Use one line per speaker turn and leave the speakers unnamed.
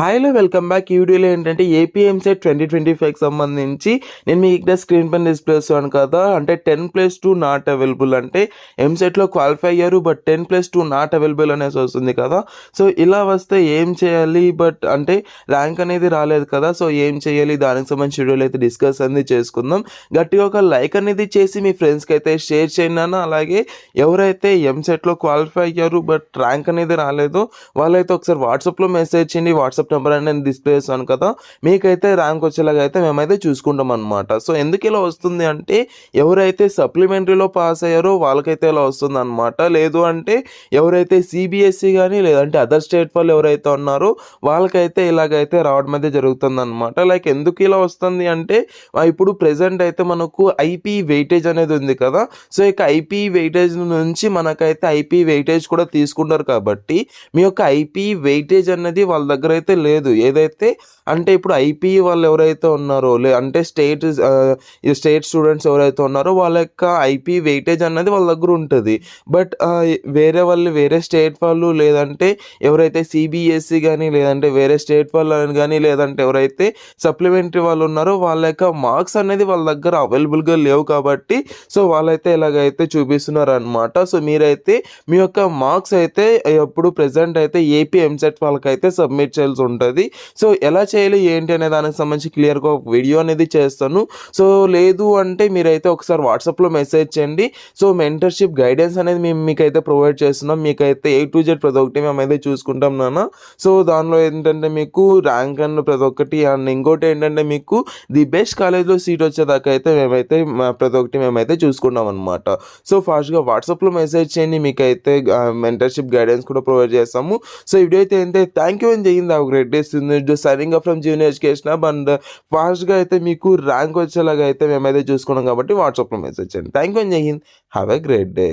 హాయ్లో welcome back. ఈ వీడియోలో ఏంటంటే ఏపీ ఎంసెట్ 2025కి సంబంధించి నేను మీకు ఇక్కడ స్క్రీన్ పైన డిస్ప్లే చేస్తాను కదా. అంటే 10+2 నాట్ అవైలబుల్, అంటే ఎంసెట్లో క్వాలిఫై అయ్యారు బట్ 10+2 నాట్ అవైలబుల్ అనేసి వస్తుంది కదా. సో ఇలా వస్తే ఏం చేయాలి, బట్ అంటే ర్యాంక్ అనేది రాలేదు కదా. సో ఏం చేయాలి, దానికి సంబంధించి వీడియోలో అయితే డిస్కస్ అనేది చేసుకుందాం. గట్టిగా ఒక లైక్ అనేది చేసి మీ ఫ్రెండ్స్కి అయితే షేర్ చేయండి అన్న. అలాగే ఎవరైతే ఎంసెట్లో క్వాలిఫై అయ్యారు బట్ ర్యాంక్ అనేది రాలేదు వాళ్ళైతే ఒకసారి వాట్సాప్లో మెసేజ్ చేయండి. వాట్సాప్ నెంబర్ అనేది నేను డిస్ప్లే చేస్తాను కదా, మీకైతే ర్యాంక్ వచ్చేలాగా అయితే మేమైతే చూసుకుంటాం అనమాట. సో ఎందుకు ఇలా వస్తుంది అంటే ఎవరైతే సప్లిమెంటరీలో పాస్ అయ్యారో వాళ్ళకైతే ఇలా వస్తుంది అనమాట. లేదు అంటే ఎవరైతే సిబిఎస్ఈ కానీ లేదంటే అదర్ స్టేట్ వాళ్ళు ఎవరైతే ఉన్నారో వాళ్ళకైతే ఇలాగైతే రావడం అయితే జరుగుతుంది అనమాట. లైక్ ఎందుకు ఇలా వస్తుంది అంటే ఇప్పుడు ప్రెసెంట్ అయితే మనకు ఐపీ వెయిటేజ్ అనేది ఉంది కదా. సో ఇక ఐపీ వెయిటేజ్ నుంచి మనకైతే ఐపీ వెయిటేజ్ కూడా తీసుకుంటారు కాబట్టి మీ యొక్క ఐపీ వెయిటేజ్ అనేది వాళ్ళ దగ్గర అయితే లేదు. ఏదైతే అంటే ఇప్పుడు ఐపీ వాళ్ళు ఎవరైతే ఉన్నారో అంటే స్టేట్ స్టూడెంట్స్ ఎవరైతే ఉన్నారో వాళ్ళ యొక్క ఐపీ వెయిటేజ్ అన్నది వాళ్ళ దగ్గర ఉంటుంది. బట్ వేరే స్టేట్ వాళ్ళు లేదంటే ఎవరైతే సిబిఎస్ఈ కానీ లేదంటే వేరే స్టేట్ వాళ్ళు కానీ లేదంటే ఎవరైతే సప్లిమెంటరీ వాళ్ళు ఉన్నారో వాళ్ళ యొక్క మార్క్స్ అనేది వాళ్ళ దగ్గర అవైలబుల్గా లేవు కాబట్టి సో వాళ్ళైతే ఇలాగైతే చూపిస్తున్నారు అనమాట. సో మీరైతే మీ యొక్క మార్క్స్ అయితే ఎప్పుడు ప్రెసెంట్ అయితే ఏపీ ఎంసెట్ వాళ్ళకైతే సబ్మిట్ చేయాల్సి ఉంటుంది. సో ఎలా చేయాలి ఏంటి అనే దానికి సంబంధించి క్లియర్గా ఒక వీడియో అనేది చేస్తాను. సో లేదు అంటే మీరైతే ఒకసారి వాట్సాప్లో మెసేజ్ చేయండి. సో మెంటర్షిప్ గైడెన్స్ అనేది మేము మీకైతే ప్రొవైడ్ చేస్తున్నాం. మీకైతే A to Z ప్రతి ఒక్కటి మేమైతే చూసుకుంటాం నాన్న. సో దానిలో ఏంటంటే మీకు ర్యాంక్ అండ్ ప్రతి ఒక్కటి అండ్ ఇంకోటి ఏంటంటే మీకు ది బెస్ట్ కాలేజ్లో సీట్ వచ్చేదాకా అయితే మేమైతే ప్రతి ఒక్కటి మేమైతే చూసుకుంటాం అనమాట. సో ఫాస్ట్గా వాట్సాప్లో మెసేజ్ చేయండి, మీకైతే మెంటర్షిప్ గైడెన్స్ కూడా ప్రొవైడ్ చేస్తాము. సో ఈ వీడియో అయితే ఏంటంటే థ్యాంక్ యూ అని చేయింది. ఒక great days signing up from junior education hub. And ఫాస్ట్గా అయితే మీకు ర్యాంక్ వచ్చేలాగా అయితే మేమైతే చూసుకున్నాం కాబట్టి వాట్సాప్లో మెసేజ్ చేయండి. థ్యాంక్ యూ అని చేయింది. Have a great day.